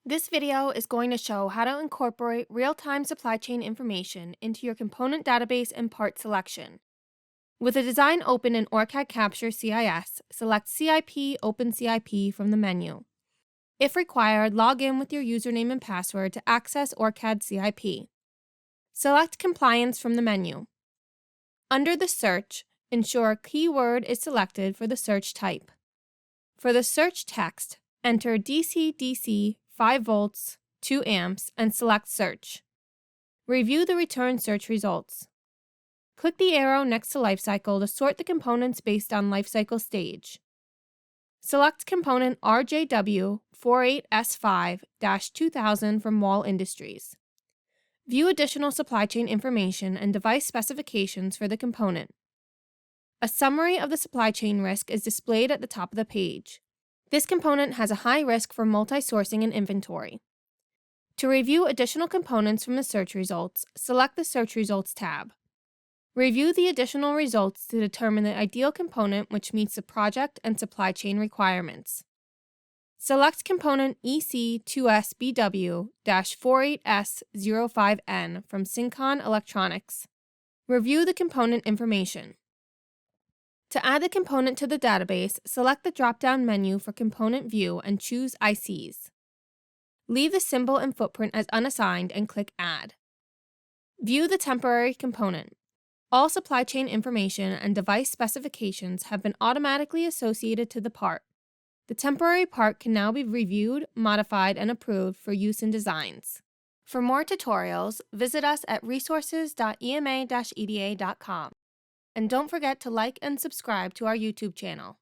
This video is going to show how to incorporate real-time supply chain information into your component database and part selection. With a design open in OrCAD Capture CIS, select CIP Open CIP from the menu. If required, log in with your username and password to access OrCAD CIP. Select Compliance from the menu. Under the search, ensure keyword is selected for the search type. For the search text, enter DC-DC 5 volts, 2 amps, and select Search. Review the return search results. Click the arrow next to Lifecycle to sort the components based on lifecycle stage. Select component RJW48S5-2000 from Wall Industries. View additional supply chain information and device specifications for the component. A summary of the supply chain risk is displayed at the top of the page. This component has a high risk for multi-sourcing and inventory. To review additional components from the search results, select the Search Results tab. Review the additional results to determine the ideal component which meets the project and supply chain requirements. Select component EC2SBW-48S05N from Syncon Electronics. Review the component information. To add the component to the database, select the drop-down menu for Component View and choose ICs. Leave the symbol and footprint as unassigned and click Add. View the temporary component. All supply chain information and device specifications have been automatically associated to the part. The temporary part can now be reviewed, modified, and approved for use in designs. For more tutorials, visit us at resources.ema-eda.com. And don't forget to like and subscribe to our YouTube channel.